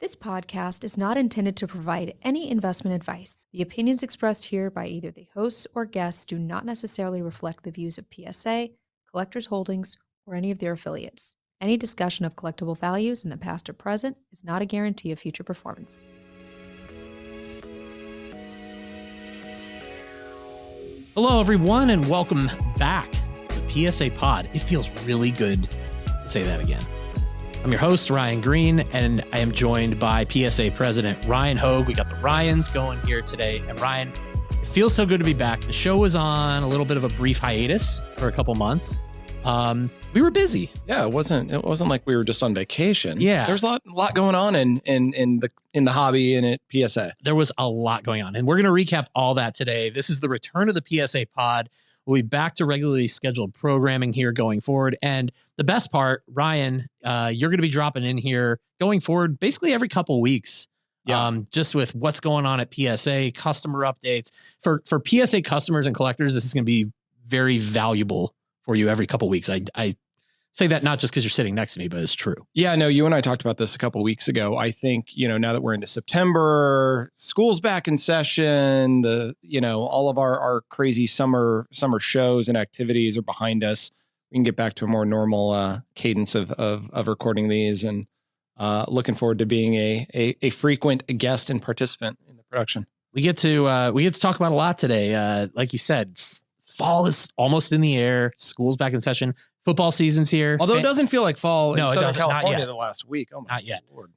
This podcast is not intended to provide any investment advice. The opinions expressed here by either the hosts or guests do not necessarily reflect the views of PSA, Collectors Holdings, or any of their affiliates. Any discussion of collectible values in the past or present is not a guarantee of future performance. Hello, everyone, and welcome back to the PSA Pod. It feels really good to say that again. I'm your host, Ryan Green, and I am joined by PSA President Ryan Hoge. We got the Ryans going here today. And Ryan, it feels so good to be back. The show was on a little bit of a brief hiatus for a couple months. We were busy. Yeah, it wasn't like we were just on vacation. Yeah. There's a lot going on in the hobby and at PSA. There was a lot going on, and we're going to recap all that today. This is the return of the PSA Pod. We'll be back to regularly scheduled programming here going forward. And the best part, Ryan, you're going to be dropping in here going forward basically every couple weeks. Yeah. Just with what's going on at PSA, customer updates. For PSA customers and collectors, this is going to be very valuable for you every couple weeks. I say that not just because you're sitting next to me, but it's true. Yeah, no, you and I talked about this a couple of weeks ago. I think, now that we're into September, school's back in session, all of our crazy summer shows and activities are behind us. We can get back to a more normal cadence of recording these, and looking forward to being a frequent guest and participant in the production. We get to talk about a lot today. Like you said, fall is almost in the air. School's back in session. Football season's here. Although it doesn't feel like fall in Southern California California the last week. Oh my Not yet. Lord.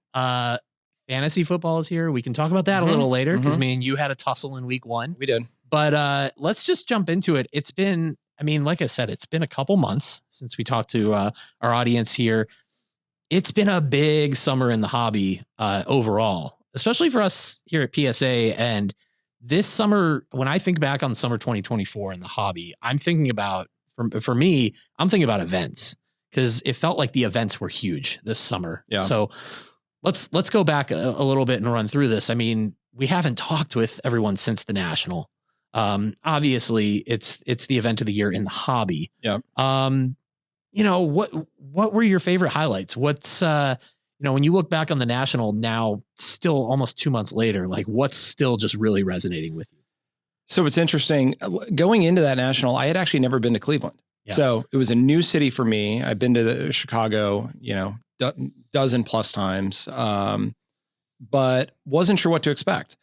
Fantasy football is here. We can talk about that a little later because me and you had a tussle in week 1. We did. But let's just jump into it. It's been, like I said, it's been a couple months since we talked to our audience here. It's been a big summer in the hobby overall, especially for us here at PSA. And this summer, when I think back on summer 2024 in the hobby, I'm thinking about, for me, I'm thinking about events because it felt like the events were huge this summer. Yeah. So let's go back a little bit and run through this. We haven't talked with everyone since the National. Obviously, it's the event of the year in the hobby. Yeah. What were your favorite highlights? What's when you look back on the National now, still almost 2 months later, like what's still just really resonating with you? So it's interesting going into that National. I had actually never been to Cleveland. Yeah. So it was a new city for me. I've been to Chicago, dozen plus times, but wasn't sure what to expect.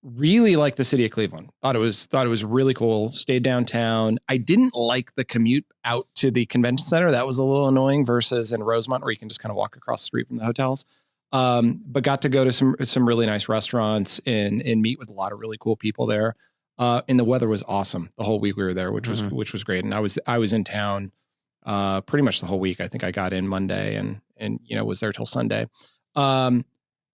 Really liked the city of Cleveland. Thought it was really cool. Stayed downtown. I didn't like the commute out to the convention center. That was a little annoying versus in Rosemont where you can just kind of walk across the street from the hotels. But got to go to some really nice restaurants and meet with a lot of really cool people there. And the weather was awesome the whole week we were there, which was great. And I was in town pretty much the whole week. I think I got in Monday and was there till Sunday.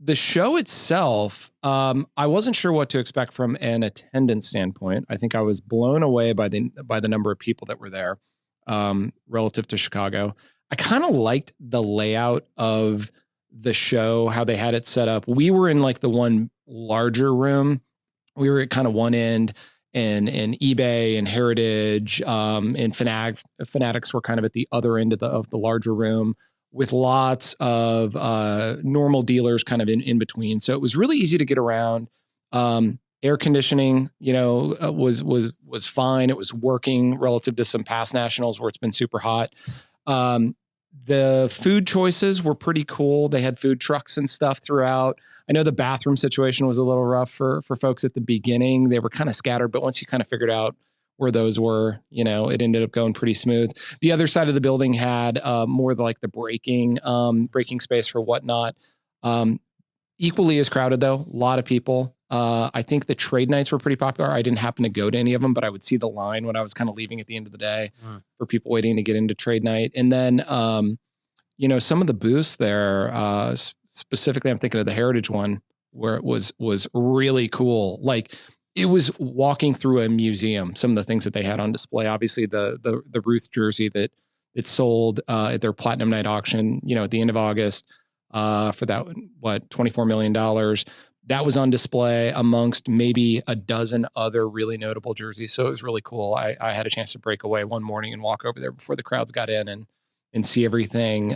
The show itself, I wasn't sure what to expect from an attendance standpoint. I think I was blown away by the number of people that were there relative to Chicago. I kind of liked the layout of the show, how they had it set up. We were in like the one larger room. We were at kind of one end, and eBay and Heritage and Fanatics were kind of at the other end of the larger room, with lots of normal dealers kind of in between. So it was really easy to get around. Air conditioning, was fine. It was working relative to some past Nationals where it's been super hot. The food choices were pretty cool. They had food trucks and stuff throughout. I know the bathroom situation was a little rough for folks at the beginning. They were kind of scattered, but once you kind of figured out where those were, it ended up going pretty smooth. The other side of the building had more like the breaking space for whatnot. Equally as crowded though, a lot of people. I think the trade nights were pretty popular. I didn't happen to go to any of them, but I would see the line when I was kind of leaving at the end of the day for people waiting to get into trade night. And then, some of the booths there, specifically, I'm thinking of the Heritage one where it was really cool. Like it was walking through a museum. Some of the things that they had on display, obviously the Ruth jersey that it sold at their Platinum Night auction, at the end of August for that, $24 million. That was on display amongst maybe a dozen other really notable jerseys. So it was really cool. I had a chance to break away one morning and walk over there before the crowds got in and see everything.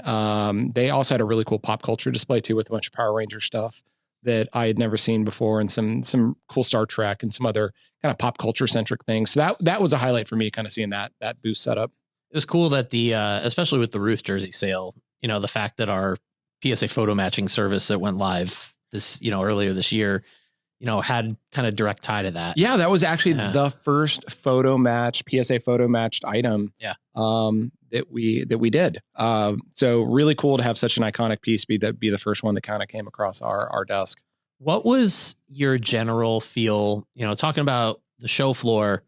They also had a really cool pop culture display too, with a bunch of Power Ranger stuff that I had never seen before, and some cool Star Trek and some other kind of pop culture centric things. So that was a highlight for me, kind of seeing that booth setup. It was cool that especially with the Ruth jersey sale, the fact that our PSA photo matching service that went live this, earlier this year, had kind of direct tie to that. Yeah, that was actually the first PSA photo matched item. Yeah. That we did. So really cool to have such an iconic piece be the first one that kind of came across our desk. What was your general feel, talking about the show floor?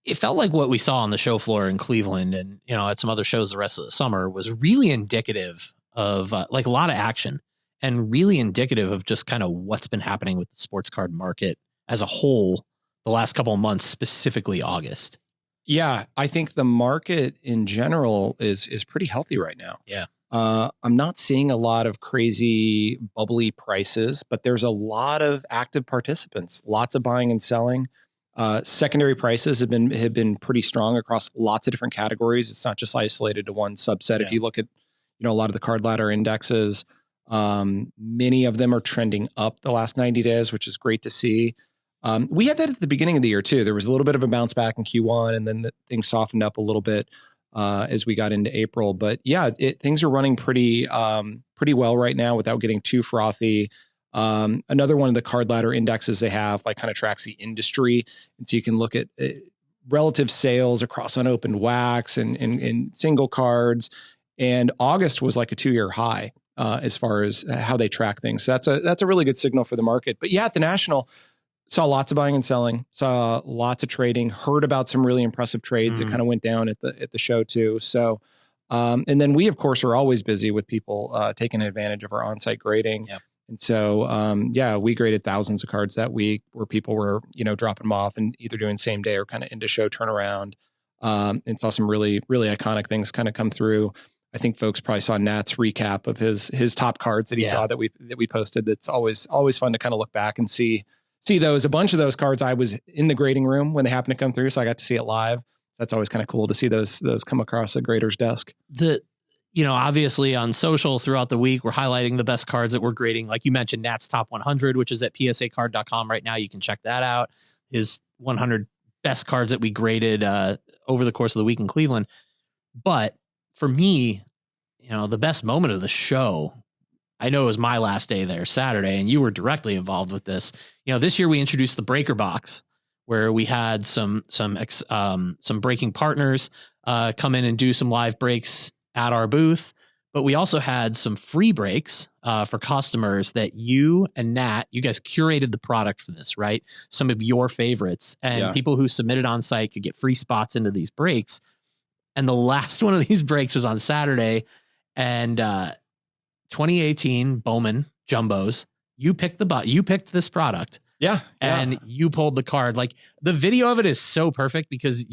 It felt like what we saw on the show floor in Cleveland and, at some other shows the rest of the summer was really indicative of like a lot of action and really indicative of just kind of what's been happening with the sports card market as a whole the last couple of months, specifically August. Yeah, I think the market in general is pretty healthy right now. Yeah. I'm not seeing a lot of crazy bubbly prices, but there's a lot of active participants, lots of buying and selling. Secondary prices have been pretty strong across lots of different categories. It's not just isolated to one subset. Yeah. If you look at, a lot of the card ladder indexes, many of them are trending up the last 90 days, which is great to see. We had that at the beginning of the year too. There was a little bit of a bounce back in Q1, and then things softened up a little bit as we got into April. But yeah, things are running pretty well right now without getting too frothy. Another one of the card ladder indexes they have kind of tracks the industry, and so you can look at relative sales across unopened wax and single cards. And August was like a 2-year high as far as how they track things. So that's a really good signal for the market. But yeah, at the National, saw lots of buying and selling, saw lots of trading, heard about some really impressive trades that kind of went down at the show too. So, and then we of course are always busy with people taking advantage of our on-site grading. Yep. And so, we graded thousands of cards that week where people were, dropping them off and either doing same day or kind of into show turnaround, and saw some really, really iconic things kind of come through. I think folks probably saw Nat's recap of his top cards that he saw that we posted. That's always fun to kind of look back and see those. A bunch of those cards I was in the grading room when they happened to come through, so I got to see it live. So that's always kind of cool to see those come across a grader's desk. Obviously on social throughout the week, we're highlighting the best cards that we're grading. Like you mentioned, Nat's Top 100, which is at psacard.com right now. You can check that out. His 100 best cards that we graded over the course of the week in Cleveland. But for me, the best moment of the show, I know it was my last day there, Saturday, and you were directly involved with this. This year we introduced the breaker box, where we had some breaking partners come in and do some live breaks at our booth, but we also had some free breaks for customers that you and Nat, you guys curated the product for this, right? Some of your favorites, and people who submitted on site could get free spots into these breaks. And the last one of these breaks was on Saturday, and 2018 Bowman Jumbos. You picked this product. Yeah. And you pulled the card. Like, the video of it is so perfect because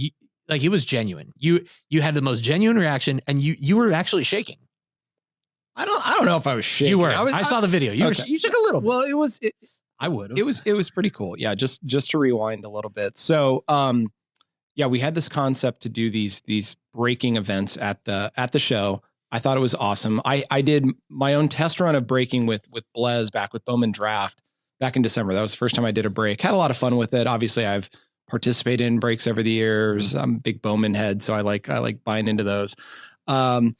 it was genuine. You had the most genuine reaction, and you were actually shaking. I don't know if I was shaking. You were. I saw the video. You shook a little bit. Well, I would. It was pretty cool. Yeah. Just to rewind a little bit. So, we had this concept to do these breaking events at the show. I thought it was awesome. I did my own test run of breaking with Blez back with Bowman Draft back in December. That was the first time I did a break. Had a lot of fun with it. Obviously, I've participated in breaks over the years. I'm a big Bowman head, so I like buying into those. And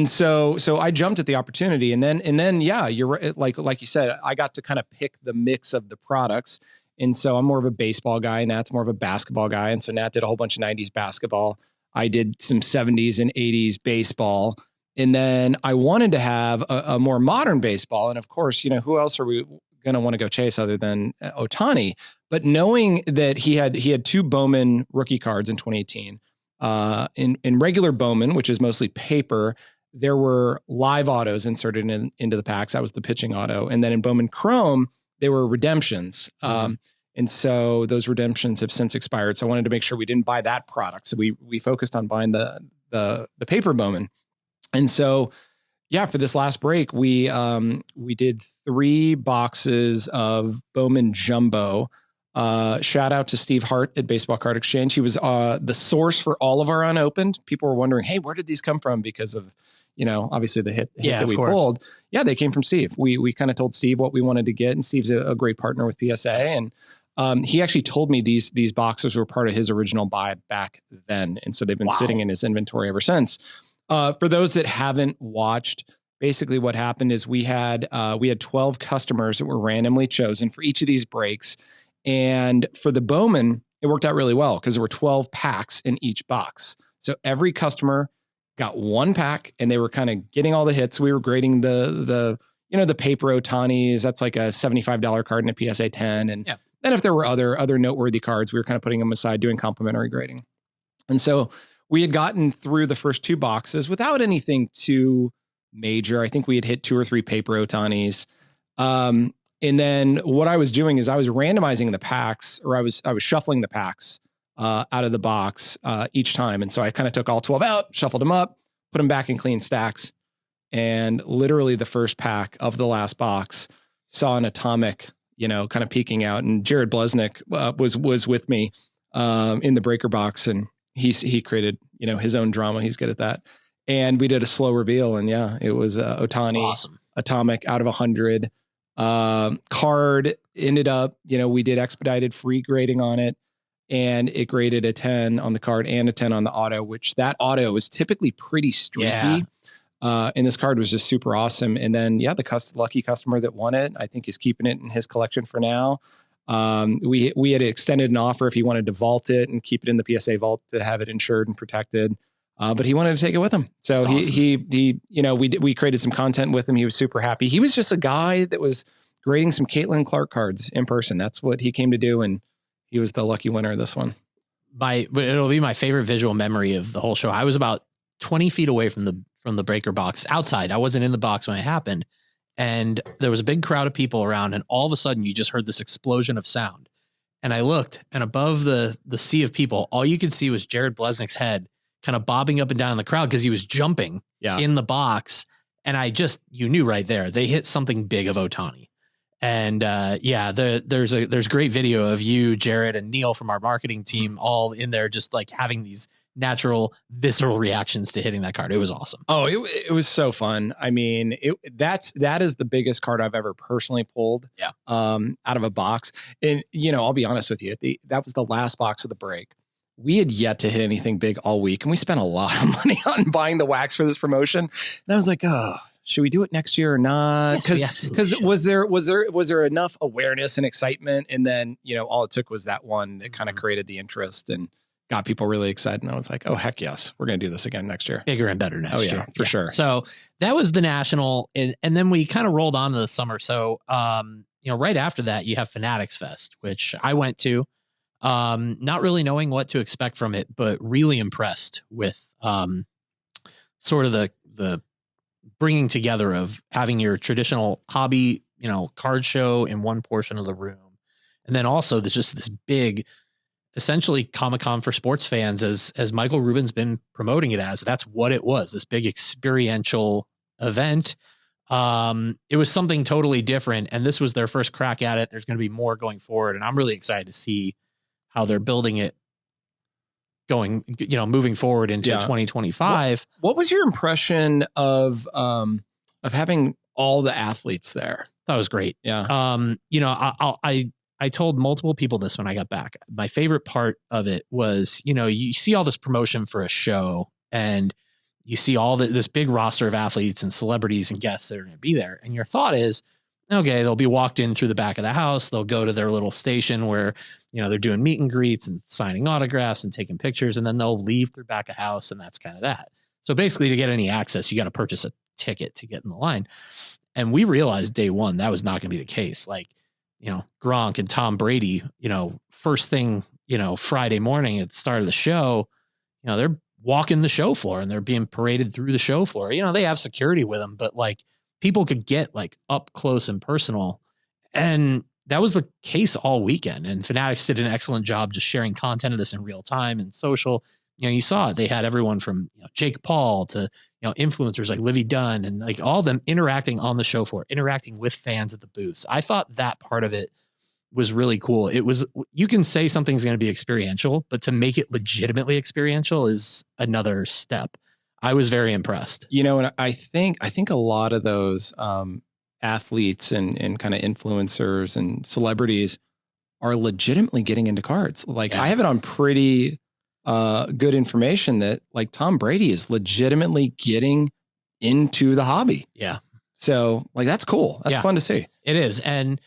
so I jumped at the opportunity, and then you're right. Like you said, I got to kind of pick the mix of the products. And so I'm more of a baseball guy. Nat's more of a basketball guy. And so Nat did a whole bunch of 90s basketball. I did some 70s and 80s baseball. And then I wanted to have a more modern baseball. And of course, who else are we going to want to go chase other than Ohtani? But knowing that he had 2 Bowman rookie cards in 2018, in regular Bowman, which is mostly paper, there were live autos inserted into the packs. That was the pitching auto. And then in Bowman Chrome, they were redemptions. And so those redemptions have since expired. So I wanted to make sure we didn't buy that product. So we focused on buying the paper Bowman. And so, for this last break, we did 3 boxes of Bowman Jumbo. Shout out to Steve Hart at Baseball Card Exchange. He was the source for all of our unopened. People were wondering, hey, where did these come from? Because of, obviously the hit that we pulled. Yeah, they came from Steve. We kind of told Steve what we wanted to get, and Steve's a great partner with PSA. And he actually told me these boxes were part of his original buy back then. And so they've been sitting in his inventory ever since. For those that haven't watched, basically what happened is we had 12 customers that were randomly chosen for each of these breaks. And for the Bowman, it worked out really well because there were 12 packs in each box. So every customer got one pack and they were kind of getting all the hits. We were grading the paper Otanis. That's like a $75 card in a PSA 10. And then if there were other noteworthy cards, we were kind of putting them aside, doing complimentary grading. And so we had gotten through the first 2 boxes without anything too major. I think we had hit 2 or 3 paper Otanis. And then what I was doing is I was randomizing the packs, or I was shuffling the packs out of the box each time. And so I kind of took all 12 out, shuffled them up, put them back in clean stacks. And literally the first pack of the last box saw an atomic, kind of peeking out. And Jared Blesnick was with me in the breaker box, and he created, his own drama. He's good at that. And we did a slow reveal, and it was Otani atomic out of 100. Card ended up, we did expedited free grading on it, and it graded a 10 on the card and a 10 on the auto, which that auto is typically pretty streaky. And this card was just super awesome. And then, the lucky customer that won it, I think, is keeping it in his collection for now. We had extended an offer if he wanted to vault it and keep it in the PSA Vault to have it insured and protected. But he wanted to take it with him. So awesome. We created some content with him. He was super happy. He was just a guy that was grading some Caitlin Clark cards in person. That's what he came to do. And he was the lucky winner of this one. It'll be my favorite visual memory of the whole show. I was about 20 feet away from the breaker box outside. I wasn't in the box when it happened. And there was a big crowd of people around. And all of a sudden you just heard this explosion of sound. And I looked, and above the sea of people, all you could see was Jared Blesnick's head kind of bobbing up and down in the crowd because he was jumping in the box. And you knew right there, they hit something big of Otani. And there's great video of you, Jared, and Neil from our marketing team all in there, just like having these natural visceral reactions to hitting that card. It was awesome. Oh, it was so fun. I mean, that is the biggest card I've ever personally pulled out of a box. And, I'll be honest with you, that was the last box of the break. We had yet to hit anything big all week, and we spent a lot of money on buying the wax for this promotion. And I was like, should we do it next year or not? Because was there enough awareness and excitement? And then, all it took was that one that kind of created the interest and got people really excited. And I was like, oh, heck yes, we're going to do this again next year. Bigger and better next year. For sure. So that was the national. And then we kind of rolled on to the summer. So, right after that, you have Fanatics Fest, which I went to. Not really knowing what to expect from it, but really impressed with sort of the bringing together of having your traditional hobby, card show in one portion of the room. And then also there's just this big, essentially Comic-Con for sports fans, as Michael Rubin's been promoting it as. That's what it was, this big experiential event. It was something totally different, and this was their first crack at it. There's going to be more going forward, and I'm really excited to see how they're building it moving forward into 2025. What was your impression of having all the athletes there? That was great. Yeah. I told multiple people this when I got back. My favorite part of it was, you see all this promotion for a show, and you see all this big roster of athletes and celebrities and guests that are going to be there. And your thought is, okay, they'll be walked in through the back of the house. They'll go to their little station where, they're doing meet and greets and signing autographs and taking pictures, and then they'll leave through back of house. And that's kind of that. So basically, to get any access, you got to purchase a ticket to get in the line. And we realized day one, that was not going to be the case. Like, Gronk and Tom Brady, first thing, Friday morning at the start of the show, they're walking the show floor and they're being paraded through the show floor. They have security with them, but like people could get like up close and personal. And that was the case all weekend. And Fanatics did an excellent job just sharing content of this in real time and social. You saw it. They had everyone from Jake Paul to influencers like Livy Dunn and like all of them interacting on the show floor, interacting with fans at the booths. I thought that part of it was really cool. You can say something's going to be experiential, but to make it legitimately experiential is another step. I was very impressed. And I think a lot of those athletes and kind of influencers and celebrities are legitimately getting into cards. Like I have it on pretty good information that like Tom Brady is legitimately getting into the hobby. Yeah. So like, that's cool. That's fun to see. It is. And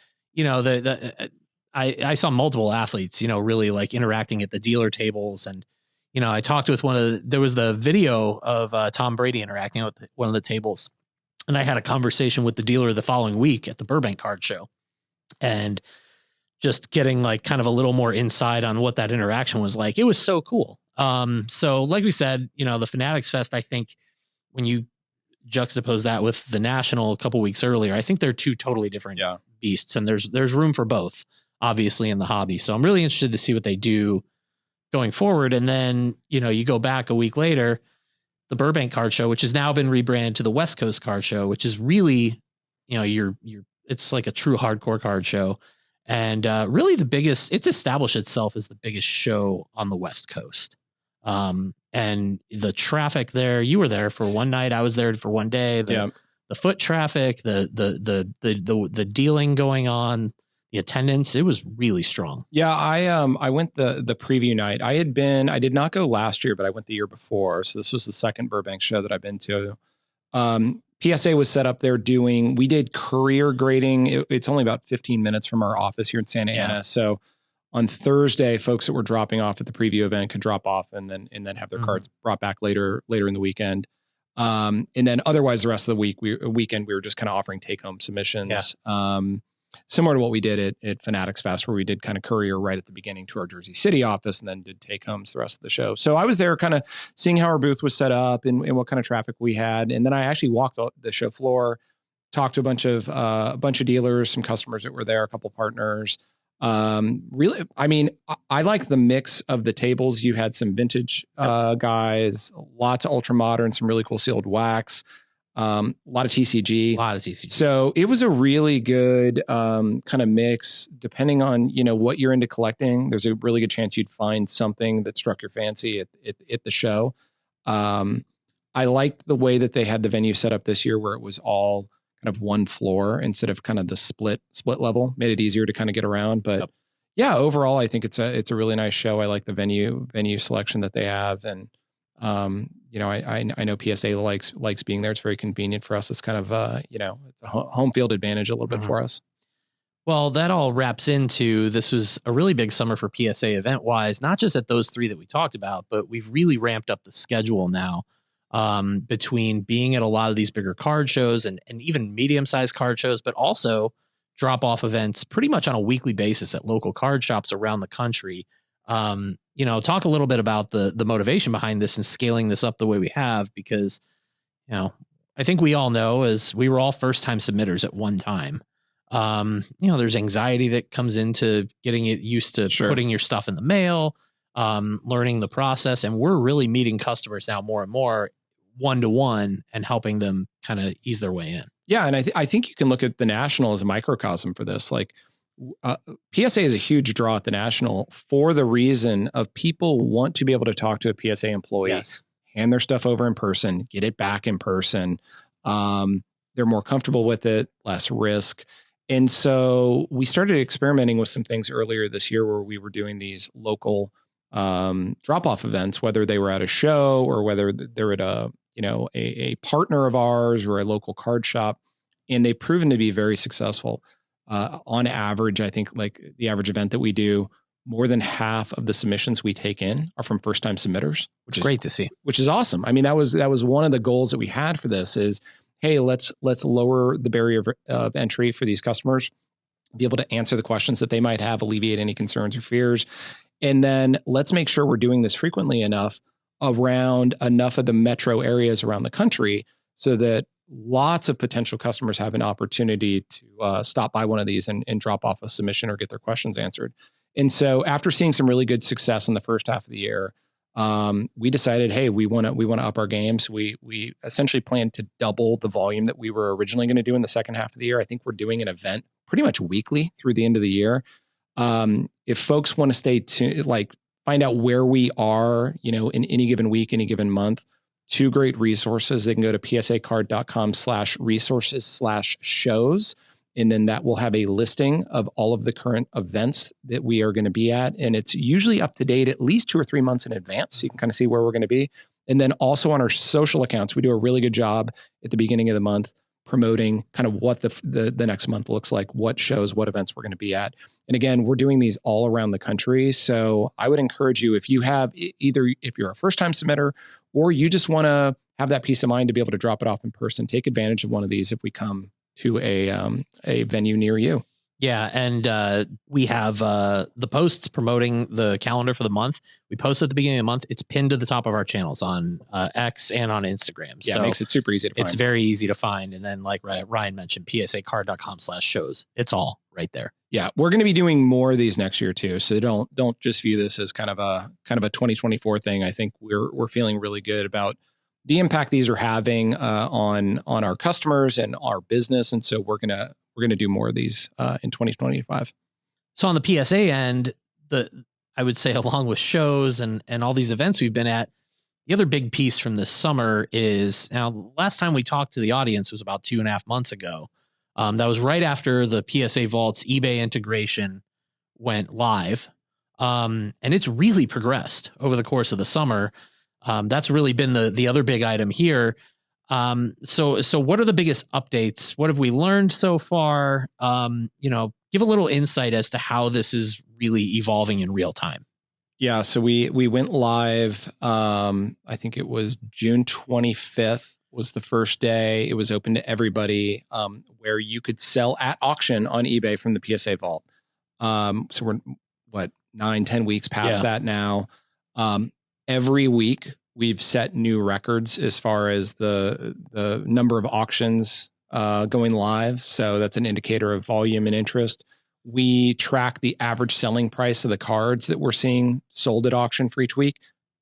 I saw multiple athletes, really like interacting at the dealer tables. And, I talked with there was the video of Tom Brady interacting with one of the tables. And I had a conversation with the dealer the following week at the Burbank Card Show, and just getting like kind of a little more insight on what that interaction was like. It was so cool. So like we said, the Fanatics Fest, I think when you juxtapose that with the National a couple weeks earlier, I think they're two totally different beasts, and there's room for both, obviously, in the hobby. So I'm really interested to see what they do going forward. And then, you go back a week later, the Burbank Card Show, which has now been rebranded to the West Coast Card Show, which is really, it's like a true hardcore card show. And really it's established itself as the biggest show on the West Coast. And the traffic there, you were there for one night. I was there for one day. The foot traffic, the dealing going on, the attendance, it was really strong. Yeah. I went the preview night. I did not go last year, but I went the year before. So this was the second Burbank show that I've been to. PSA was set up there we did courier grading. It's only about 15 minutes from our office here in Santa Ana. So on Thursday, folks that were dropping off at the preview event could drop off and then have their cards brought back later in the weekend. And then otherwise the rest of the weekend, we were just kind of offering take home submissions. Similar to what we did at Fanatics Fest, where we did kind of courier right at the beginning to our Jersey City office and then did take homes the rest of the show. So I was there kind of seeing how our booth was set up and what kind of traffic we had. And then I actually walked the show floor, talked to a bunch of dealers, some customers that were there, a couple partners. Really, I mean, I like the mix of the tables. You had some vintage guys, lots of ultra modern, some really cool sealed wax. A lot of TCG. So it was a really good kind of mix. Depending on what you're into collecting, there's a really good chance you'd find something that struck your fancy at the show. I liked the way that they had the venue set up this year, where it was all kind of one floor instead of kind of the split level. Made it easier to kind of get around. But overall, I think it's a really nice show. I like the venue selection that they have, and I know PSA likes being there. It's very convenient for us. It's kind of, it's a home field advantage a little bit for us. Well, that all wraps into, this was a really big summer for PSA event wise, not just at those three that we talked about, but we've really ramped up the schedule now between being at a lot of these bigger card shows and even medium-sized card shows, but also drop-off events pretty much on a weekly basis at local card shops around the country. Talk a little bit about the motivation behind this and scaling this up the way we have, because, I think we all know, as we were all first-time submitters at one time. There's anxiety that comes into getting it used to putting your stuff in the mail, learning the process. And we're really meeting customers now more and more one-to-one and helping them kind of ease their way in. Yeah. And I think you can look at the National as a microcosm for this. Like, PSA is a huge draw at the National for the reason of people want to be able to talk to a PSA employee, hand their stuff over in person, get it back in person. They're more comfortable with it, less risk. And so we started experimenting with some things earlier this year where we were doing these local drop-off events, whether they were at a show or whether they're at a partner of ours or a local card shop. And they've proven to be very successful. On average, I think like the average event that we do, more than half of the submissions we take in are from first-time submitters, which is great to see, which is awesome. I mean, that was one of the goals that we had for this is, hey, let's lower the barrier of entry for these customers, be able to answer the questions that they might have, alleviate any concerns or fears. And then let's make sure we're doing this frequently enough around enough of the metro areas around the country so that lots of potential customers have an opportunity to stop by one of these and drop off a submission or get their questions answered. And so after seeing some really good success in the first half of the year, we decided, hey, we want to up our games. We essentially planned to double the volume that we were originally going to do in the second half of the year. I think we're doing an event pretty much weekly through the end of the year. If folks want to stay tuned, like find out where we are, in any given week, any given month, 2 great resources. They can go to psacard.com/resources/shows. And then that will have a listing of all of the current events that we are going to be at. And it's usually up to date at least 2 or 3 months in advance. So you can kind of see where we're going to be. And then also on our social accounts, we do a really good job at the beginning of the month promoting kind of what the next month looks like, what shows, what events we're going to be at. And again, we're doing these all around the country. So I would encourage you, if you have either, if you're a first-time submitter or you just want to have that peace of mind to be able to drop it off in person, take advantage of one of these if we come to a venue near you. Yeah. And we have the posts promoting the calendar for the month. We post at the beginning of the month. It's pinned to the top of our channels on X and on Instagram. Yeah, so it makes it super easy to find. It's very easy to find. And then like Ryan mentioned, psacard.com/shows. It's all right there. Yeah. We're going to be doing more of these next year too. So don't just view this as kind of a 2024 thing. I think we're feeling really good about the impact these are having on our customers and our business. And so we're gonna do more of these in 2025. So on the PSA end, I would say along with shows and all these events we've been at, the other big piece from this summer is, now last time we talked to the audience was about 2.5 months ago. That was right after the PSA Vault's eBay integration went live. And it's really progressed over the course of the summer. That's really been the other big item here. So what are the biggest updates? What have we learned so far? Give a little insight as to how this is really evolving in real time. Yeah. So we went live. I think it was June 25th was the first day. It was open to everybody, where you could sell at auction on eBay from the PSA Vault. So we're 9-10 weeks past that now. Every week we've set new records as far as the number of auctions going live. So that's an indicator of volume and interest. We track the average selling price of the cards that we're seeing sold at auction for each week.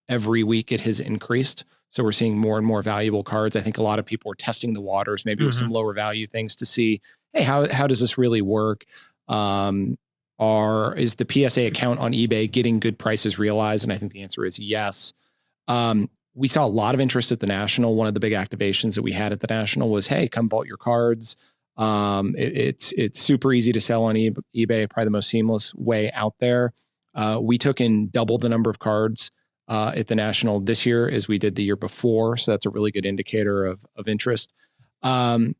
Every week it has increased. So we're seeing more and more valuable cards. I think a lot of people are testing the waters, maybe with some lower value things to see, hey, how does this really work? Is the PSA account on eBay getting good prices realized? And I think the answer is yes. We saw a lot of interest at the National. One of the big activations that we had at the National was, hey, come vault your cards. It's super easy to sell on eBay, probably the most seamless way out there. We took in double the number of cards at the National this year as we did the year before. So that's a really good indicator of interest. And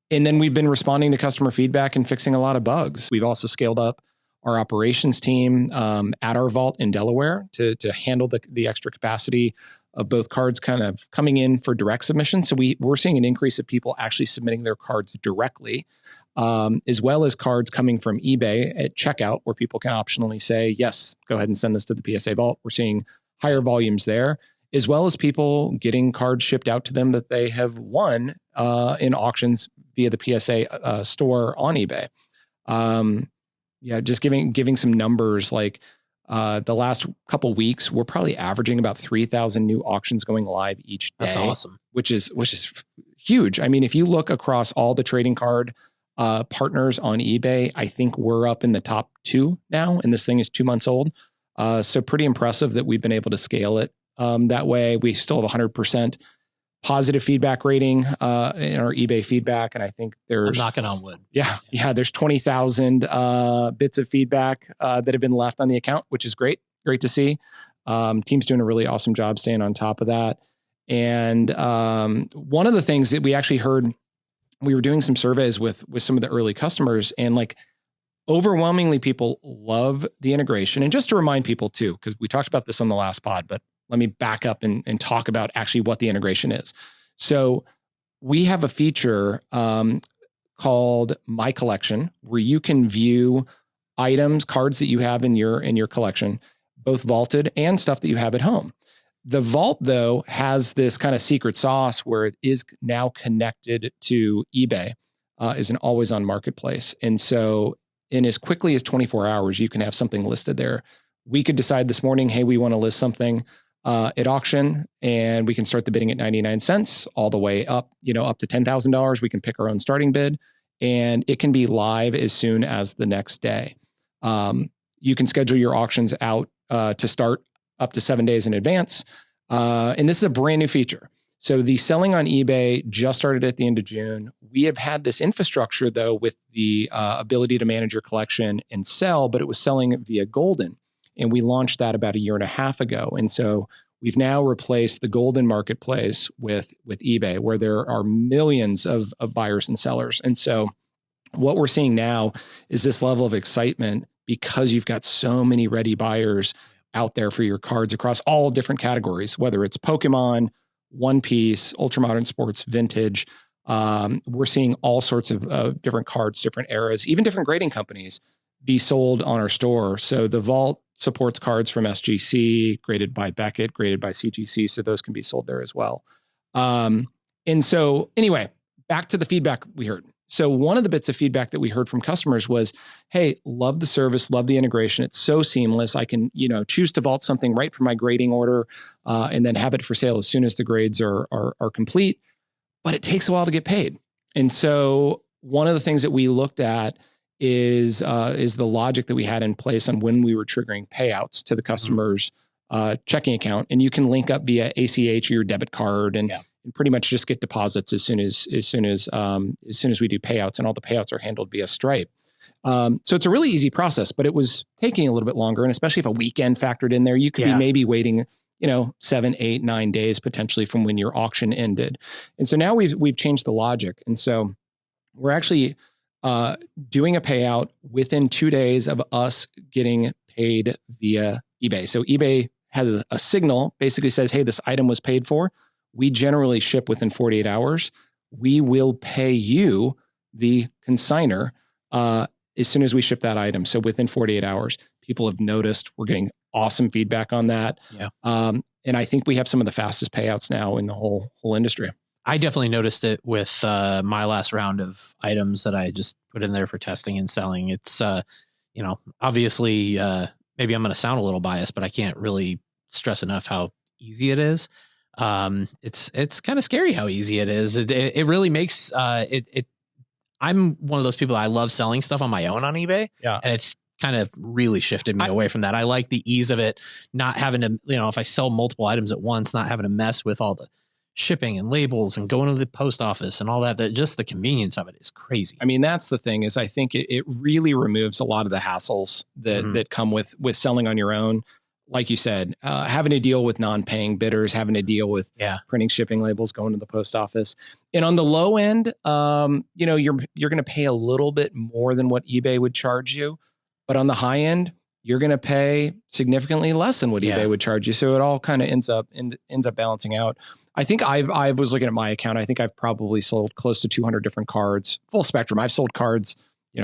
then we've been responding to customer feedback and fixing a lot of bugs. We've also scaled up our operations team at our vault in Delaware to handle the extra capacity of both cards kind of coming in for direct submission. So we're seeing an increase of people actually submitting their cards directly, as well as cards coming from eBay at checkout, where people can optionally say, yes, go ahead and send this to the PSA Vault. We're seeing higher volumes there, as well as people getting cards shipped out to them that they have won in auctions via the PSA store on eBay. Just giving some numbers, like the last couple weeks, we're probably averaging about 3,000 new auctions going live each day. That's awesome. Which is huge. I mean, if you look across all the trading card partners on eBay, I think we're up in the top 2 now, and this thing is 2 months old. So pretty impressive that we've been able to scale it that way. We still have 100% positive feedback rating in our eBay feedback. And I think there's I'm knocking on wood. Yeah. There's 20,000 bits of feedback that have been left on the account, which is great to see. Team's doing a really awesome job staying on top of that. And one of the things that we actually heard, we were doing some surveys with some of the early customers, and like overwhelmingly people love the integration. And just to remind people too, because we talked about this on the last pod, but let me back up and talk about actually what the integration is. So we have a feature called My Collection, where you can view items, cards that you have in your collection, both vaulted and stuff that you have at home. The vault, though, has this kind of secret sauce where it is now connected to eBay, is an always-on marketplace. And so in as quickly as 24 hours, you can have something listed there. We could decide this morning, hey, we want to list something at auction, and we can start the bidding at 99 cents all the way up, up to $10,000. We can pick our own starting bid, and it can be live as soon as the next day. You can schedule your auctions out to start up to 7 days in advance. And this is a brand new feature. So the selling on eBay just started at the end of June. We have had this infrastructure, though, with the ability to manage your collection and sell, but it was selling via Golden. And we launched that about 1.5 years ago. And so we've now replaced the Golden marketplace with eBay, where there are millions of buyers and sellers. And so what we're seeing now is this level of excitement because you've got so many ready buyers out there for your cards across all different categories, whether it's Pokemon, One Piece, Ultramodern Sports, Vintage. We're seeing all sorts of different cards, different eras, even different grading companies be sold on our store. So the Vault supports cards from SGC, graded by Beckett, graded by CGC. So those can be sold there as well. And so anyway, back to the feedback we heard. So one of the bits of feedback that we heard from customers was, hey, love the service, love the integration. It's so seamless. I can, choose to vault something right from my grading order and then have it for sale as soon as the grades are complete. But it takes a while to get paid. And so one of the things that we looked at is the logic that we had in place on when we were triggering payouts to the customer's checking account. And you can link up via ACH or your debit card and pretty much just get deposits as soon as we do payouts, and all the payouts are handled via Stripe. So it's a really easy process, but it was taking a little bit longer. And especially if a weekend factored in there, you could be maybe waiting, 7, 8, 9 days potentially from when your auction ended. And so now we've changed the logic. And so we're actually doing a payout within 2 days of us getting paid via eBay. So eBay has a signal, basically says, hey, this item was paid for. We generally ship within 48 hours. We will pay you, the consignor, as soon as we ship that item. So within 48 hours, people have noticed. We're getting awesome feedback on that. Yeah. And I think we have some of the fastest payouts now in the whole industry. I definitely noticed it with my last round of items that I just put in there for testing and selling. It's, obviously, maybe I'm going to sound a little biased, but I can't really stress enough how easy it is. It's kind of scary how easy it is. It really makes it. I'm one of those people, I love selling stuff on my own on eBay. Yeah. And it's kind of really shifted me away from that. I like the ease of it, not having to, if I sell multiple items at once, not having to mess with all the shipping and labels and going to the post office and all that just the convenience of it is crazy. I mean, that's the thing is I think it really removes a lot of the hassles that come with selling on your own. Like you said, having to deal with non-paying bidders, having to deal with printing shipping labels, going to the post office. And on the low end, you're going to pay a little bit more than what eBay would charge you. But on the high end, you're going to pay significantly less than what eBay would charge you. So it all kind of ends up balancing out. I think I was looking at my account. I think I've probably sold close to 200 different cards, full spectrum. I've sold cards,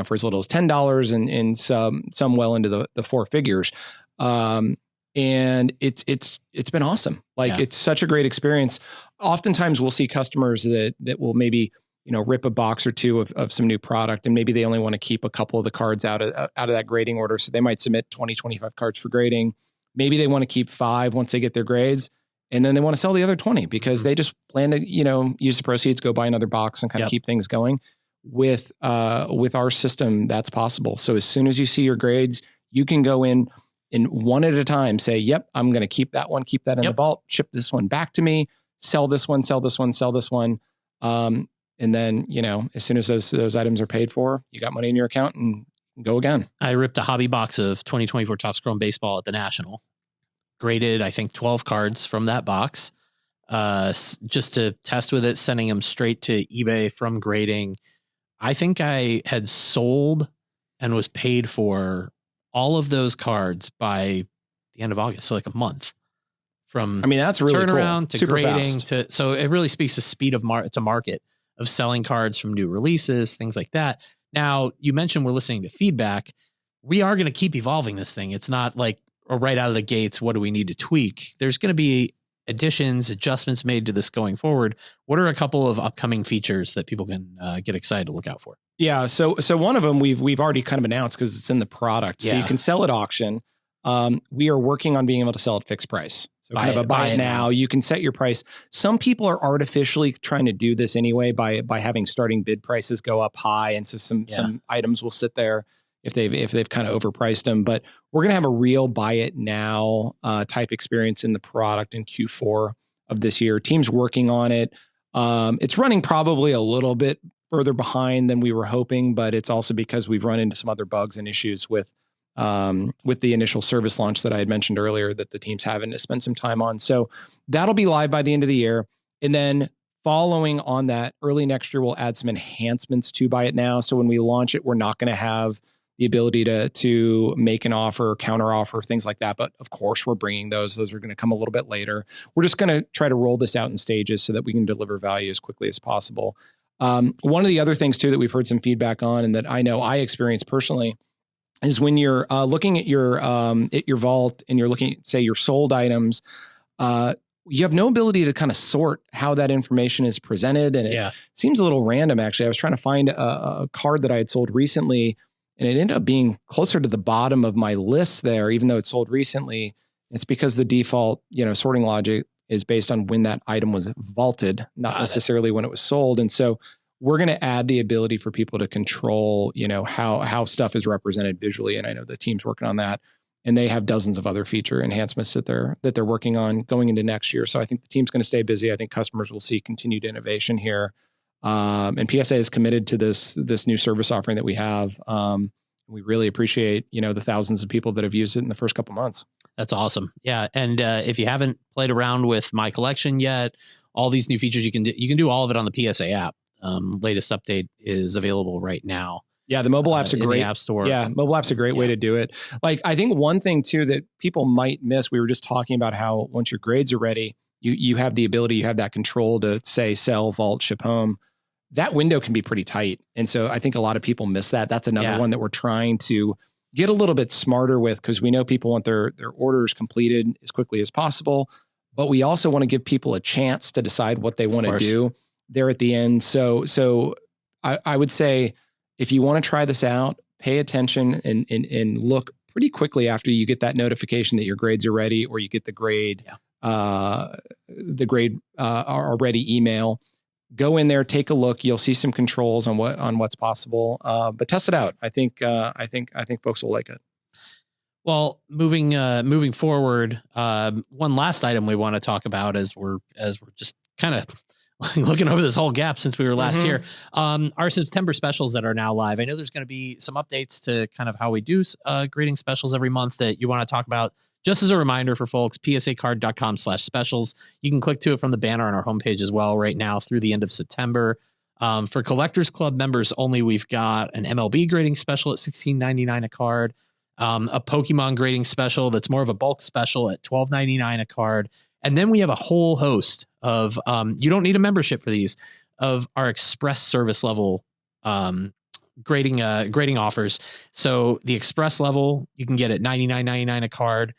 for as little as $10 and some well into the four figures. And it's been awesome. It's such a great experience. Oftentimes we'll see customers that will maybe, rip a box or two of some new product, and maybe they only want to keep a couple of the cards out of that grading order. So they might submit 20, 25 cards for grading. Maybe they want to keep 5 once they get their grades, and then they want to sell the other 20 because they just plan to, use the proceeds, go buy another box and kind of keep things going. With our system, that's possible. So as soon as you see your grades, you can go in one at a time, say, yep, I'm going to keep that one, keep that in the vault, ship this one back to me, sell this one, sell this one, sell this one. And then, as soon as those items are paid for, you got money in your account and go again. I ripped a hobby box of 2024 Topps Chrome Baseball at the National, graded, I think 12 cards from that box, just to test with it, sending them straight to eBay from grading. I think I had sold and was paid for all of those cards by the end of August. So like a month from, that's really turnaround cool. to Super grading fast. so it really speaks to speed of it's a market of selling cards from new releases, things like that. Now you mentioned we're listening to feedback. We are going to keep evolving this thing. It's not like right out of the gates, what do we need to tweak? There's going to be additions, adjustments made to this going forward. What are a couple of upcoming features that people can get excited to look out for? Yeah. So one of them we've already kind of announced because it's in the product. So you can sell at auction. We are working on being able to sell at fixed price. So kind of a buy it now. You can set your price. Some people are artificially trying to do this anyway by having starting bid prices go up high. And so some items will sit there, if they've kind of overpriced them. But we're going to have a real buy it now type experience in the product in Q4 of this year. Team's working on it. It's running probably a little bit further behind than we were hoping, but it's also because we've run into some other bugs and issues with the initial service launch that I had mentioned earlier that the team's having to spend some time on. So that'll be live by the end of the year. And then following on that, early next year, we'll add some enhancements to Buy It Now. So when we launch it, we're not going to have the ability to make an offer, counter offer, things like that. But of course, we're bringing those. Those are going to come a little bit later. We're just going to try to roll this out in stages so that we can deliver value as quickly as possible. One of the other things too that we've heard some feedback on, and that I know I experienced personally, is when you're looking at your vault and you're looking at, say, your sold items, you have no ability to kind of sort how that information is presented. And it seems a little random, actually. I was trying to find a card that I had sold recently, and it ended up being closer to the bottom of my list there, even though it sold recently. It's because the default, sorting logic is based on when that item was vaulted, not necessarily when it was sold. And so we're going to add the ability for people to control, how stuff is represented visually. And I know the team's working on that, and they have dozens of other feature enhancements that they're working on going into next year. So I think the team's going to stay busy. I think customers will see continued innovation here. And PSA is committed to this new service offering that we have. We really appreciate, the thousands of people that have used it in the first couple months. That's awesome. Yeah. And if you haven't played around with My Collection yet, all these new features you can do all of it on the PSA app. Latest update is available right now. Yeah, the mobile app's a great app store. Yeah, mobile app's a great way to do it. Like, I think one thing too that people might miss, we were just talking about how once your grades are ready, you have the ability, you have that control to say sell, vault, ship home. That window can be pretty tight. And so I think a lot of people miss that. That's another one that we're trying to get a little bit smarter with, because we know people want their orders completed as quickly as possible, but we also want to give people a chance to decide what they want to do there at the end. So I would say, if you want to try this out, pay attention and look pretty quickly after you get that notification that your grades are ready, or you get the grade already email. Go in there, take a look. You'll see some controls on what's possible, but test it out. I think folks will like it. Well, moving forward, one last item we want to talk about as we're just kind of looking over this whole gap since we were last here, our September specials that are now live. I know there's going to be some updates to kind of how we do grading specials every month that you want to talk about. Just as a reminder for folks, psacard.com/specials. You can click to it from the banner on our homepage as well right now through the end of September. For Collectors Club members only, we've got an MLB grading special at $16.99 a card, a Pokemon grading special that's more of a bulk special at $12.99 a card. And then we have a whole host of, you don't need a membership for these, of our express service level grading offers. So the express level, you can get at $99.99 a card.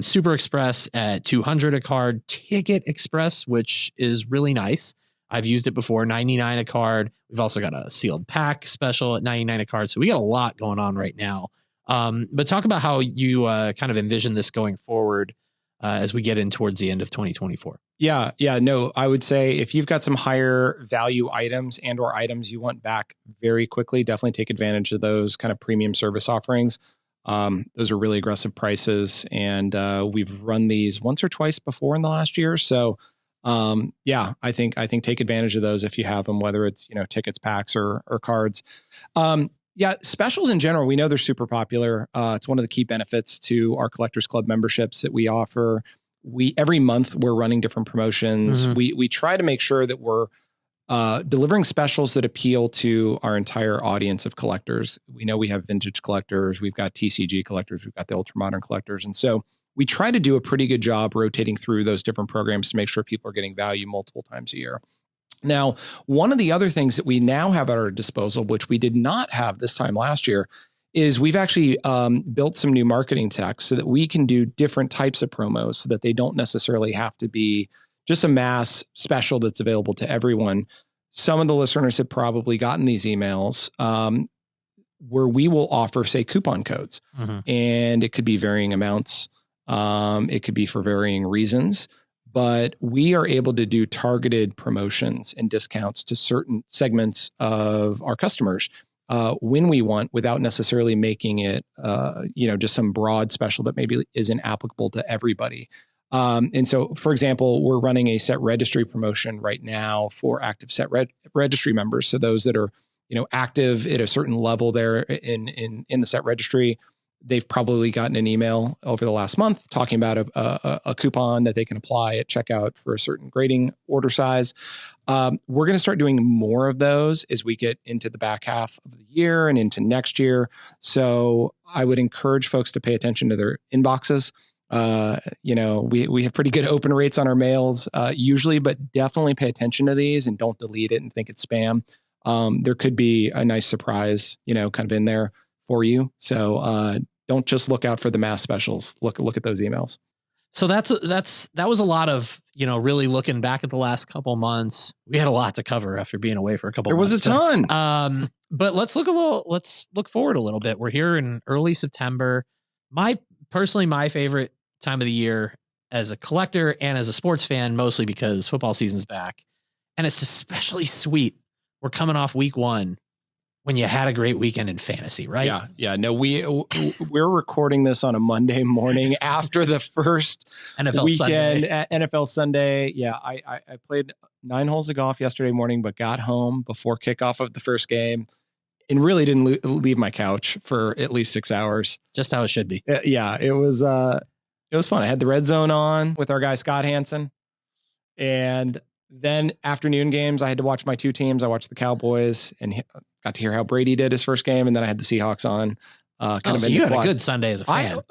Super Express at $200 a card. Ticket Express, which is really nice. I've used it before, $99 a card. We've also got a sealed pack special at $99 a card. So we got a lot going on right now. But talk about how you kind of envision this going forward as we get in towards the end of 2024. Yeah. No, I would say if you've got some higher value items and or items you want back very quickly, definitely take advantage of those kind of premium service offerings. Those are really aggressive prices, and we've run these once or twice before in the last year. So I think take advantage of those if you have them, whether it's, tickets, packs or cards. Specials in general, we know they're super popular. It's one of the key benefits to our Collectors Club memberships that we offer. Every month we're running different promotions. We try to make sure that we're delivering specials that appeal to our entire audience of collectors. We know we have vintage collectors, we've got TCG collectors, we've got the ultra modern collectors. And so we try to do a pretty good job rotating through those different programs to make sure people are getting value multiple times a year. Now, one of the other things that we now have at our disposal, which we did not have this time last year, is we've actually built some new marketing tech so that we can do different types of promos so that they don't necessarily have to be just a mass special that's available to everyone. Some of the listeners have probably gotten these emails where we will offer, say, coupon codes, and it could be varying amounts. It could be for varying reasons. But we are able to do targeted promotions and discounts to certain segments of our customers. when we want, without necessarily making it, just some broad special that maybe isn't applicable to everybody. And so, for example, we're running a set registry promotion right now for active set registry members. So those that are, active at a certain level there in the set registry, they've probably gotten an email over the last month talking about a coupon that they can apply at checkout for a certain grading order size. We're going to start doing more of those as we get into the back half of the year and into next year. So I would encourage folks to pay attention to their inboxes. We have pretty good open rates on our mails usually, but definitely pay attention to these and don't delete it and think it's spam. There could be a nice surprise, kind of in there for you. So don't just look out for the mass specials. Look at those emails. So that was a lot of, really looking back at the last couple months. We had a lot to cover after being away for a couple months. There was a ton. But let's look forward a little bit. We're here in early September. My favorite time of the year as a collector and as a sports fan, mostly because football season's back. And it's especially sweet. We're coming off week 1 when you had a great weekend in fantasy, right? Yeah. No, we're recording this on a Monday morning after the first NFL weekend Sunday. At NFL Sunday. Yeah, I played 9 holes of golf yesterday morning, but got home before kickoff of the first game and really didn't leave my couch for at least 6 hours. Just how it should be. Yeah, it was fun. I had the red zone on with our guy Scott Hansen, and then afternoon games, I had to watch my 2 teams. I watched the Cowboys and got to hear how Brady did his first game. And then I had the Seahawks on. So you had a good Sunday as a fan.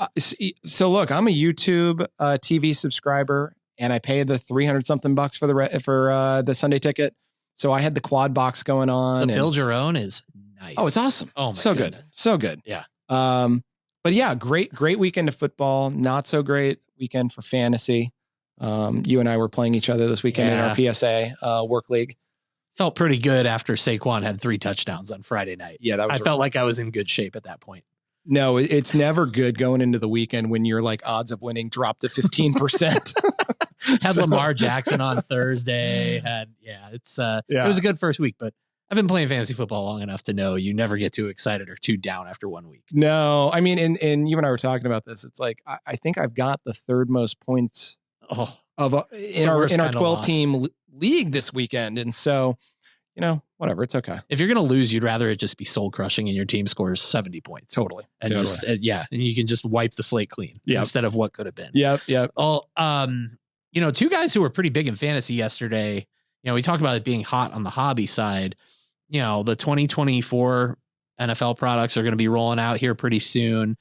So look, I'm a YouTube TV subscriber and I paid the $300 something for the Sunday ticket. So I had the quad box going on. The build your own is nice. Oh, it's awesome. Oh, my so goodness. Good. So good. Yeah. But yeah, great weekend of football. Not so great weekend for fantasy. You and I were playing each other this weekend in our PSA work league. Felt pretty good after Saquon had 3 touchdowns on Friday night. Yeah, I felt like I was in good shape at that point. No, it's never good going into the weekend when you're like odds of winning drop to 15%. Had Lamar Jackson on Thursday. It was a good first week, but I've been playing fantasy football long enough to know you never get too excited or too down after 1 week. No, I mean, and you and I were talking about this. It's like, I think I've got the 3rd most points in our 12 team league this weekend. And so, whatever, it's okay. If you're going to lose, you'd rather it just be soul crushing and your team scores 70 points. Totally. And just, and you can just wipe the slate clean instead of what could have been. Yep. Oh, 2 guys who were pretty big in fantasy yesterday, we talked about it being hot on the hobby side. The 2024 NFL products are going to be rolling out here pretty soon.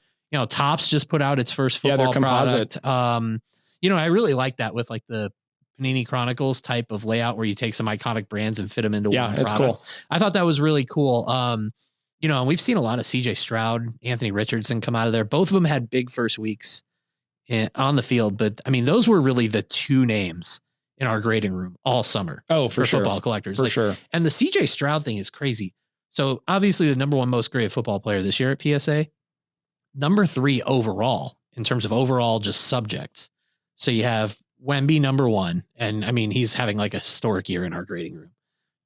Topps just put out its first football product. I really like that with like the Panini Chronicles type of layout where you take some iconic brands and fit them into one product. It's cool. I thought that was really cool. And we've seen a lot of CJ Stroud, Anthony Richardson come out of there. Both of them had big first weeks on the field, but I mean, those were really the 2 names in our grading room all summer. Oh, for sure. Football collectors. For sure. And the CJ Stroud thing is crazy. So obviously the number 1 most graded football player this year at PSA, number 3 overall in terms of overall just subjects. So you have Wemby number 1. And I mean, he's having like a historic year in our grading room.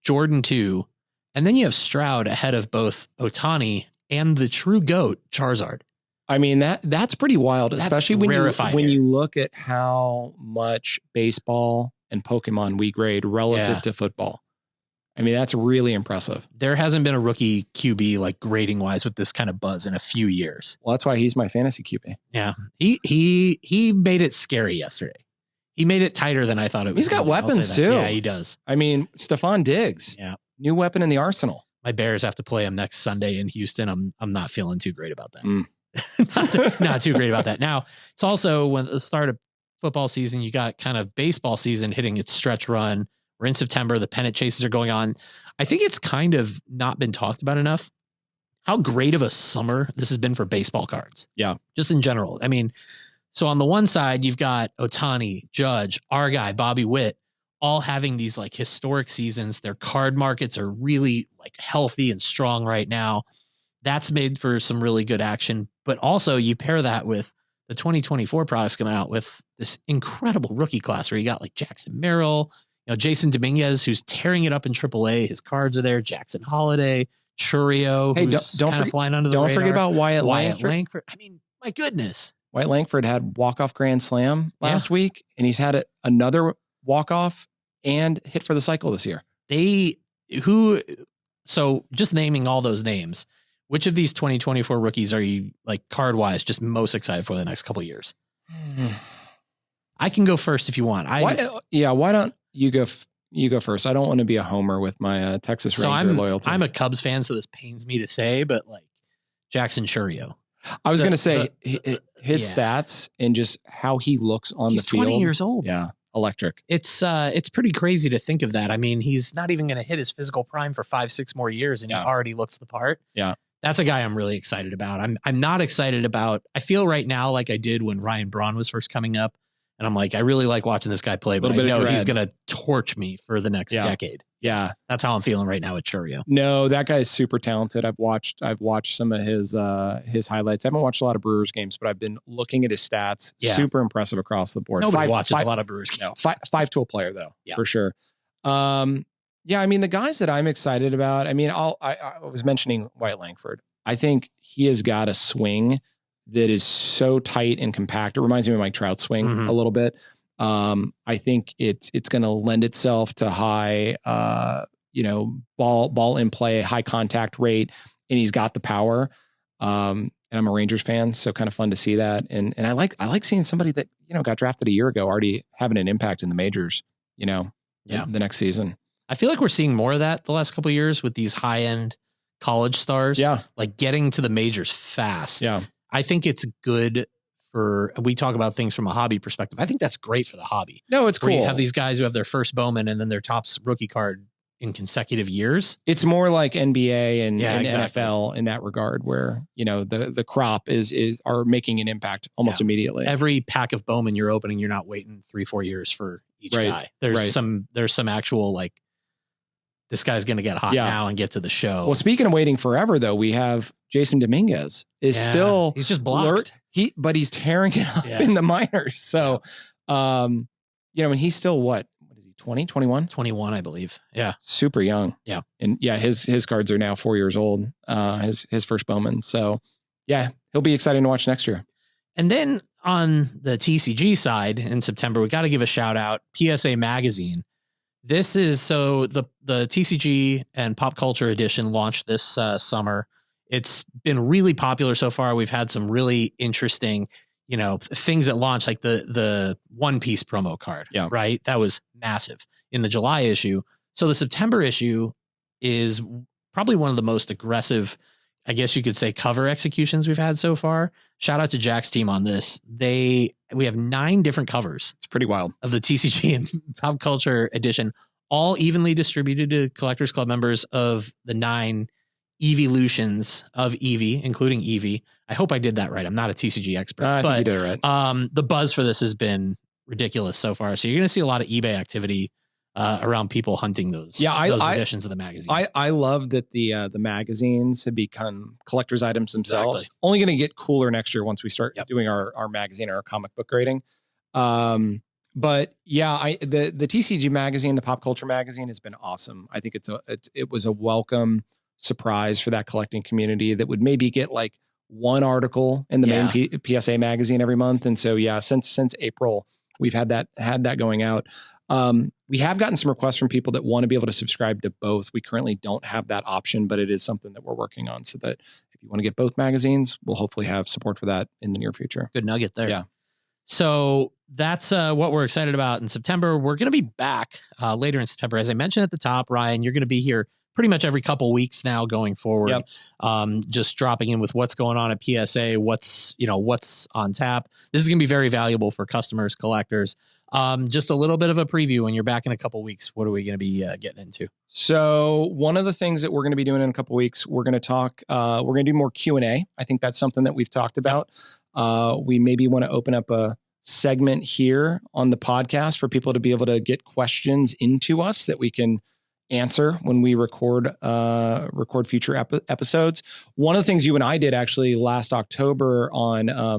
Jordan 2. And then you have Stroud ahead of both Ohtani and the true GOAT, Charizard. I mean, that's pretty wild, especially when you look at how much baseball and Pokemon we grade relative to football. I mean, that's really impressive. There hasn't been a rookie QB like grading wise with this kind of buzz in a few years. Well, that's why he's my fantasy QB. Yeah. He made it scary yesterday. He made it tighter than I thought it was. He's got weapons too. Yeah, he does. I mean, Stephon Diggs. Yeah. New weapon in the arsenal. My Bears have to play him next Sunday in Houston. I'm not feeling too great about that. Not too great about that. Now, it's also when the start of football season, you got kind of baseball season hitting its stretch run. We're in September. The pennant chases are going on. I think it's kind of not been talked about enough how great of a summer this has been for baseball cards. Yeah. Just in general. I mean, so on the one side, you've got Ohtani, Judge, our guy, Bobby Witt, all having these like historic seasons. Their card markets are really like healthy and strong right now. That's made for some really good action. But also you pair that with the 2024 products coming out with this incredible rookie class where you got like Jackson Merrill, Jason Dominguez, who's tearing it up in AAA. His cards are there. Jackson Holiday, Churio, Hey, who's don't kind of flying under the don't radar. forget about Wyatt Langford. I mean, my goodness. Wyatt Langford had walk-off grand slam last week, and he's had another walk-off and hit for the cycle this year. So just naming all those names, which of these 2024 rookies are you, like, card-wise, just most excited for the next couple of years? I can go first if you want. Why don't you go first? I don't want to be a homer with my Texas Ranger loyalty. I'm a Cubs fan, so this pains me to say, but like Jackson Churio. I was going to say his stats and just how he looks on the field. He's 20 years old. Yeah. Electric. It's pretty crazy to think of that. I mean, he's not even going to hit his physical prime for 5-6 more years, and he already looks the part. Yeah. That's a guy I'm really excited about. I'm not excited about, I feel right now like I did when Ryan Braun was first coming up. And I'm like, I really like watching this guy play, but I know he's going to torch me for the next decade. Yeah. That's how I'm feeling right now with Churio. No, that guy is super talented. I've watched some of his highlights. I haven't watched a lot of Brewers games, but I've been looking at his stats. Yeah. Super impressive across the board. Nobody watches a lot of Brewers games. No, 5-tool player though, for sure. I mean, the guys that I'm excited about, I mean, I was mentioning Wyatt Langford. I think he has got a swing that is so tight and compact. It reminds me of Mike Trout's swing a little bit. I think it's going to lend itself to high, ball in play, high contact rate, and he's got the power. And I'm a Rangers fan, so kind of fun to see that. And I like seeing somebody that, got drafted a year ago already having an impact in the majors, the next season. I feel like we're seeing more of that the last couple of years with these high end college stars. Yeah. Like getting to the majors fast. Yeah. I think it's good we talk about things from a hobby perspective. I think that's great for the hobby. No, it's cool. You have these guys who have their first Bowman and then their top rookie card in consecutive years. It's more like NBA and NFL in that regard, where, the crop are making an impact almost immediately. Every pack of Bowman you're opening, you're not waiting 3-4 years for each guy. There's some actual, like, this guy's going to get hot now and get to the show. Well, speaking of waiting forever, though, we have Jason Dominguez still. He's just blocked. But he's tearing it up in the minors. So, and he's still what is he? 20, 21? 21, I believe. Yeah. Super young. Yeah. And his cards are now 4 years old. His first Bowman. So yeah, he'll be exciting to watch next year. And then on the TCG side in September, we got to give a shout out PSA Magazine. This is the TCG and Pop Culture Edition launched this summer. It's been really popular so far. We've had some really interesting, things that launch, like the One Piece promo card. Yeah. Right. That was massive in the July issue. So the September issue is probably one of the most aggressive, I guess you could say, cover executions we've had so far. Shout out to Jack's team on this. We have 9 different covers. It's pretty wild. Of the TCG and Pop Culture Edition, all evenly distributed to Collectors Club members of the 9 evolutions of Eevee, including Eevee. I hope I did that right. I'm not a TCG expert, I think you did it right. The buzz for this has been ridiculous so far. So you're going to see a lot of eBay activity around people hunting those editions of the magazine. I love that the magazines have become collector's items themselves. Exactly. Only going to get cooler next year once we start doing our magazine, our comic book grading. But yeah, the TCG magazine, the Pop Culture magazine, has been awesome. I think it was a welcome surprise for that collecting community that would maybe get like one article in the main PSA magazine every month. And so, since April, we've had that going out. We have gotten some requests from people that want to be able to subscribe to both. We currently don't have that option, but it is something that we're working on, so that if you want to get both magazines, we'll hopefully have support for that in the near future. Good nugget there. Yeah. So that's what we're excited about in September. We're going to be back later in September. As I mentioned at the top, Ryan, you're going to be here pretty much every couple weeks now going forward. Yep. Just dropping in with what's going on at PSA, what's on tap. This is going to be very valuable for customers, collectors. Just a little bit of a preview. When you're back in a couple weeks, what are we going to be getting into? So one of the things that we're going to be doing in a couple weeks, we're going to talk, we're going to do more Q&A. I think that's something that we've talked about. We maybe want to open up a segment here on the podcast for people to be able to get questions into us that we can answer when we record future episodes. One of the things you and I did actually last October on, I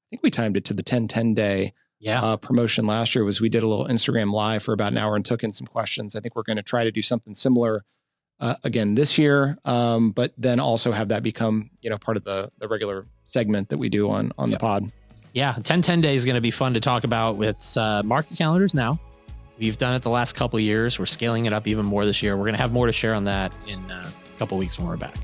think we timed it to the 10/10 day promotion last year, was we did a little Instagram live for about an hour and took in some questions. I think we're going to try to do something similar again this year, but then also have that become, part of the regular segment that we do on the pod. Yeah, 10-10 day is going to be fun to talk about. With market calendars now. We've done it the last couple of years. We're scaling it up even more this year. We're going to have more to share on that in a couple of weeks when we're back.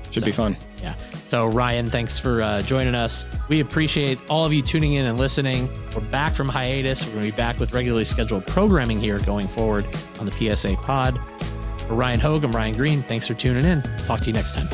Should be fun. Yeah. So Ryan, thanks for joining us. We appreciate all of you tuning in and listening. We're back from hiatus. We're going to be back with regularly scheduled programming here going forward on the PSA Pod. For Ryan Hoge, I'm Ryan Green. Thanks for tuning in. Talk to you next time.